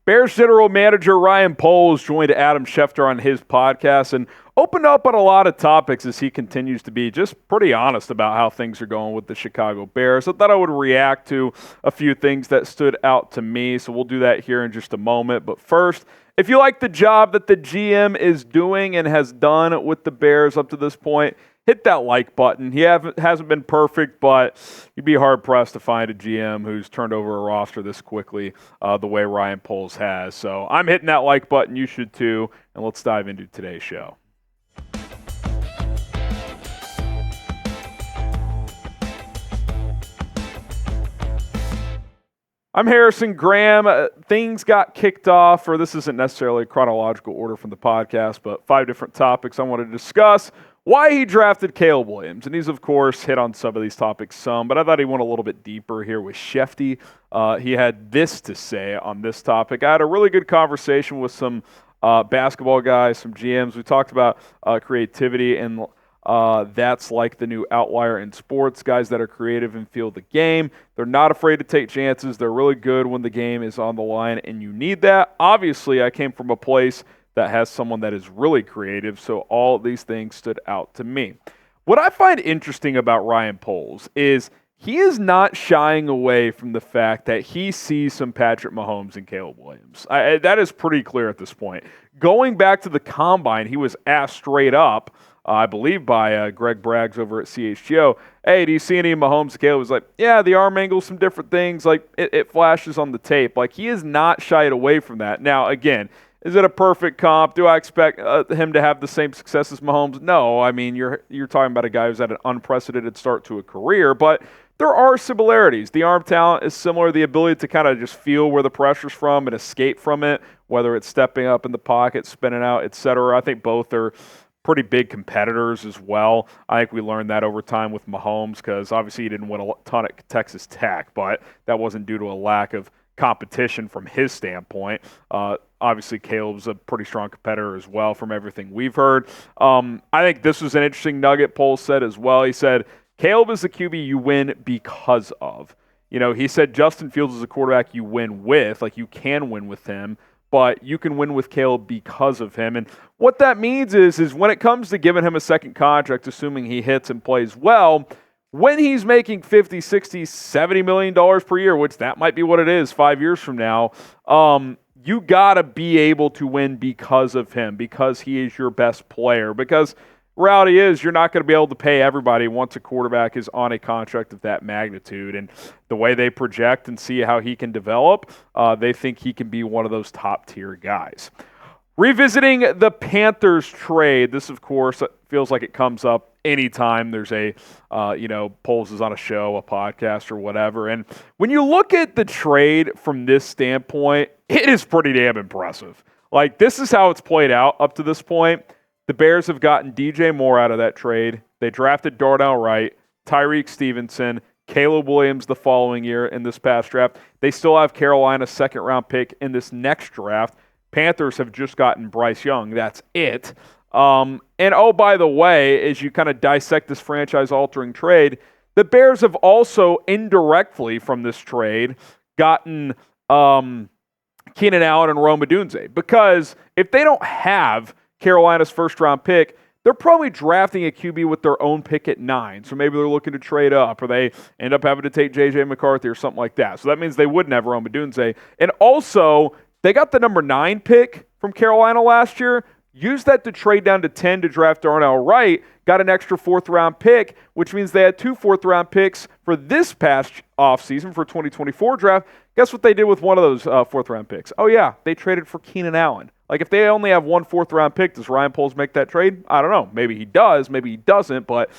Bears general manager Ryan Poles joined Adam Schefter on his podcast and opened up on a lot of topics as he continues to be just pretty honest about how things are going with the Chicago Bears. I thought I would react to a few things that stood out to me, so we'll do that here in just a moment. But first, if you like the job that the GM is doing and has done with the Bears up to this point, hit that like button. He hasn't been perfect, but you'd be hard-pressed to find a GM who's turned over a roster this quickly the way Ryan Poles has. So I'm hitting that like button. You should too. And let's dive into today's show. I'm Harrison Graham. Things got kicked off, or this isn't necessarily a chronological order from the podcast, but 5 different topics I wanted to discuss. Why he drafted Caleb Williams, and he's, of course, hit on some of these topics some, but I thought he went a little bit deeper here with Schefty. He had this to say on this topic. I had a really good conversation with some basketball guys, some GMs. We talked about creativity, and that's like the new outlier in sports, guys that are creative and feel the game. They're not afraid to take chances. They're really good when the game is on the line, and you need that. Obviously, I came from a place that has someone that is really creative, so all of these things stood out to me. What I find interesting about Ryan Poles is he is not shying away from the fact that he sees some Patrick Mahomes and Caleb Williams. That is pretty clear at this point. Going back to the Combine, he was asked straight up, I believe by Greg Braggs over at CHGO, hey, do you see any Mahomes and Caleb? He was like, yeah, the arm angle, some different things. Like, it flashes on the tape. Like, he is not shied away from that. Now, again, is it a perfect comp? Do I expect him to have the same success as Mahomes? No. I mean, you're talking about a guy who's had an unprecedented start to a career, but there are similarities. The arm talent is similar. The ability to kind of just feel where the pressure's from and escape from it, whether it's stepping up in the pocket, spinning out, etc. I think both are pretty big competitors as well. I think we learned that over time with Mahomes because obviously he didn't win a ton at Texas Tech, but that wasn't due to a lack of competition from his standpoint. Obviously, Caleb's a pretty strong competitor as well from everything we've heard. I think this was an interesting nugget Poles said as well. He said, Caleb is the QB you win because of. You know, he said Justin Fields is a quarterback you win with, like you can win with him, but you can win with Caleb because of him. And what that means is when it comes to giving him a second contract, assuming he hits and plays well, when he's making $50, $60, $70 million per year, which that might be what it is 5 years from now, you got to be able to win because of him, because he is your best player. Because reality is you're not going to be able to pay everybody once a quarterback is on a contract of that magnitude. And the way they project and see how he can develop, they think he can be one of those top-tier guys. Revisiting the Panthers trade, this, of course, feels like it comes up anytime there's a, Poles is on a show, a podcast, or whatever. And when you look at the trade from this standpoint, it is pretty damn impressive. Like, this is how it's played out up to this point. The Bears have gotten DJ Moore out of that trade. They drafted Darnell Wright, Tyreek Stevenson, Caleb Williams the following year in this past draft. They still have Carolina's second-round pick in this next draft. Panthers have just gotten Bryce Young. That's it. And oh, by the way, as you kind of dissect this franchise-altering trade, the Bears have also indirectly from this trade gotten Keenan Allen and Rome Odunze. Because if they don't have Carolina's first-round pick, they're probably drafting a QB with their own pick at 9. So maybe they're looking to trade up, or they end up having to take J.J. McCarthy or something like that. So that means they wouldn't have Rome Odunze. And also, they got the number 9 pick from Carolina last year, used that to trade down to 10 to draft Darnell Wright, got an extra 4th-round pick, which means they had 2 4th-round picks for this past offseason for 2024 draft. Guess what they did with one of those 4th-round picks? Oh, yeah, they traded for Keenan Allen. Like, if they only have 1 4th-round pick, does Ryan Poles make that trade? I don't know. Maybe he does. Maybe he doesn't. But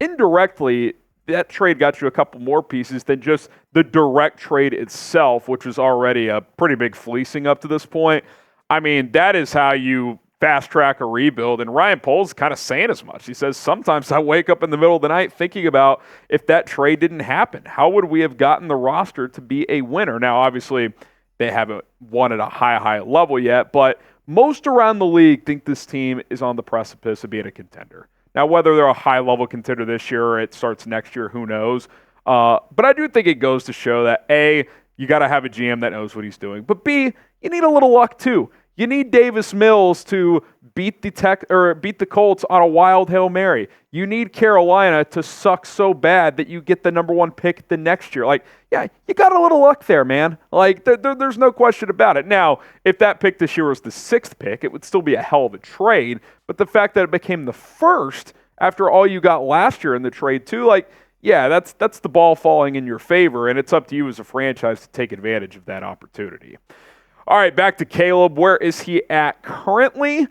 indirectly, that trade got you a couple more pieces than just the direct trade itself, which was already a pretty big fleecing up to this point. I mean, that is how you fast-track a rebuild, and Ryan Poles is kind of saying as much. He says, sometimes I wake up in the middle of the night thinking about if that trade didn't happen, how would we have gotten the roster to be a winner? Now, obviously, they haven't won at a high level yet, but most around the league think this team is on the precipice of being a contender. Now, whether they're a high-level contender this year or it starts next year, who knows? But I do think it goes to show that, A, you got to have a GM that knows what he's doing. But B, you need a little luck too. You need Davis Mills to beat the Colts on a wild Hail Mary. You need Carolina to suck so bad that you get the number 1 pick the next year. Like, yeah, you got a little luck there, man. Like, there's no question about it. Now, if that pick this year was the 6th pick, it would still be a hell of a trade. But the fact that it became the 1st after all you got last year in the trade too, like, yeah, that's the ball falling in your favor, and it's up to you as a franchise to take advantage of that opportunity. All right, back to Caleb. Where is he at currently?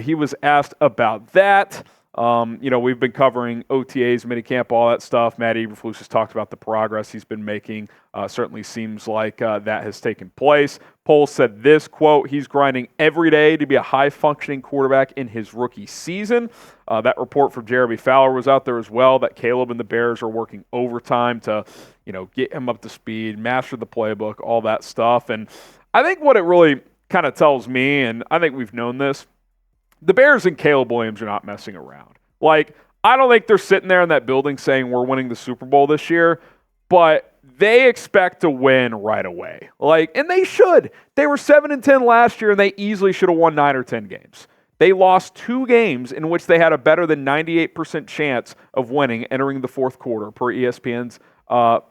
He was asked about that. We've been covering OTAs, minicamp, all that stuff. Matt Eberflus has talked about the progress he's been making. Certainly seems like that has taken place. Poles said this, quote, he's grinding every day to be a high-functioning quarterback in his rookie season. That report from Jeremy Fowler was out there as well, that Caleb and the Bears are working overtime to, get him up to speed, master the playbook, all that stuff. And I think what it really kind of tells me, and I think we've known this, the Bears and Caleb Williams are not messing around. Like, I don't think they're sitting there in that building saying we're winning the Super Bowl this year, but they expect to win right away. And they should. They were 7-10 last year, and they easily should have won 9 or 10 games. They lost 2 games in which they had a better than 98% chance of winning entering the fourth quarter per ESPN's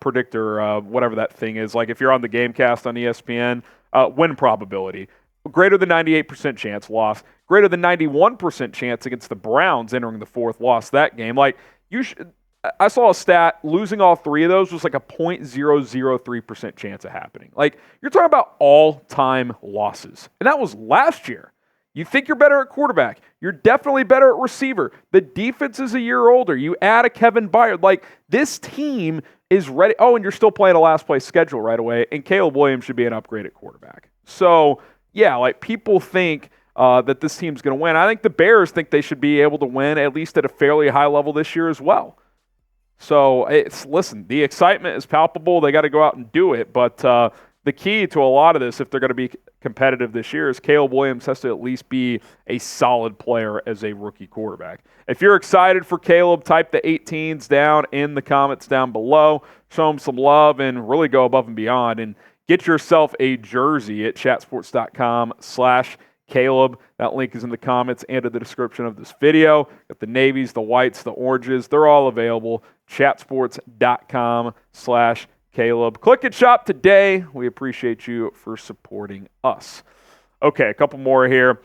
predictor, whatever that thing is. Like, if you're on the Gamecast on ESPN, win probability. Greater than 98% chance, loss. Greater than 91% chance against the Browns entering the fourth, lost that game. I saw a stat, losing all 3 of those was like a 0.003% chance of happening. Like, you're talking about all-time losses. And that was last year. You think you're better at quarterback. You're definitely better at receiver. The defense is a year older. You add a Kevin Byard. Like, this team is ready. Oh, and you're still playing a last-place schedule right away, and Caleb Williams should be an upgraded quarterback. So, yeah, people think that this team's going to win. I think the Bears think they should be able to win at least at a fairly high level this year as well. So, listen, the excitement is palpable. They got to go out and do it. But the key to a lot of this, if they're going to be competitive this year, is Caleb Williams has to at least be a solid player as a rookie quarterback. If you're excited for Caleb, type the 18s down in the comments down below. Show him some love and really go above and beyond. And get yourself a jersey at chatsports.com/Caleb. That link is in the comments and in the description of this video. Got the navies, the whites, the oranges. They're all available. chatsports.com/Caleb. Click and shop today. We appreciate you for supporting us. Okay, a couple more here.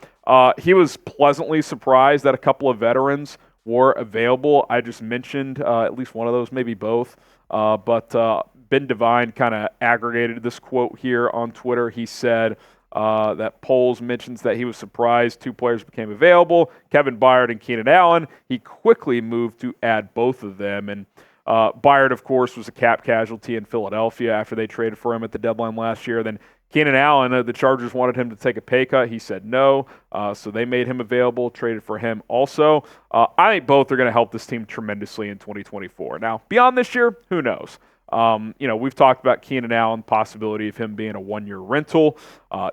He was pleasantly surprised that a couple of veterans were available. I just mentioned at least one of those, maybe both. But Ben Devine kind of aggregated this quote here on Twitter. He said that Poles mentions that he was surprised 2 players became available, Kevin Byard and Keenan Allen. He quickly moved to add both of them. And Byard, of course, was a cap casualty in Philadelphia after they traded for him at the deadline last year. Then Keenan Allen, the Chargers wanted him to take a pay cut. He said no, so they made him available, traded for him also. I think both are going to help this team tremendously in 2024. Now, beyond this year, who knows? We've talked about Keenan Allen, possibility of him being a 1-year rental.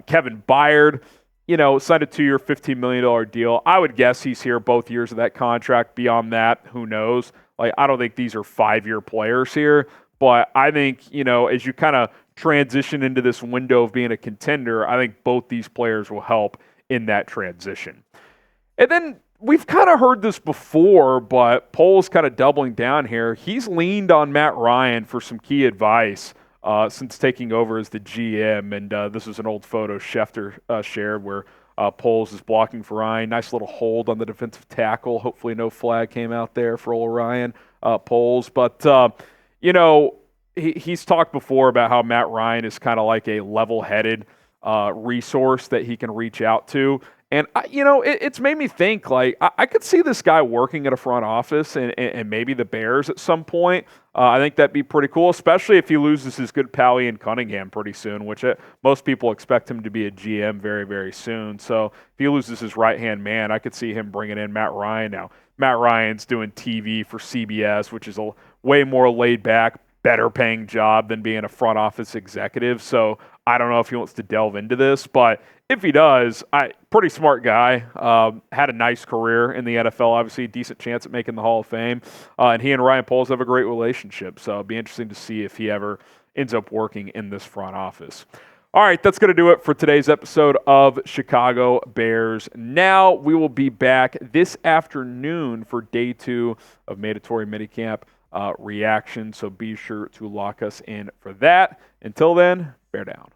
Kevin Byard, signed a 2-year, $15 million deal. I would guess he's here both years of that contract. Beyond that, who knows? I don't think these are 5-year players here, but I think, as you kind of transition into this window of being a contender, I think both these players will help in that transition. And then we've kind of heard this before, but Poles kind of doubling down here. He's leaned on Matt Ryan for some key advice since taking over as the GM, and this is an old photo Schefter shared where Poles is blocking for Ryan. Nice little hold on the defensive tackle. Hopefully no flag came out there for old Ryan Poles. But, he's talked before about how Matt Ryan is kind of like a level-headed resource that he can reach out to. And, it's made me think, I could see this guy working at a front office and maybe the Bears at some point. I think that'd be pretty cool, especially if he loses his good pal Ian Cunningham pretty soon, which most people expect him to be a GM very, very soon. So if he loses his right-hand man, I could see him bringing in Matt Ryan. Now, Matt Ryan's doing TV for CBS, which is a way more laid-back, better-paying job than being a front office executive. So I don't know if he wants to delve into this, but if he does, pretty smart guy, had a nice career in the NFL, obviously, decent chance at making the Hall of Fame. And he and Ryan Poles have a great relationship, so it'd be interesting to see if he ever, ends up working in this front office. All right, that's going to do it for today's episode of Chicago Bears Now. We will be back this afternoon for day 2 of mandatory minicamp reaction, so be sure to lock us in for that. Until then, bear down.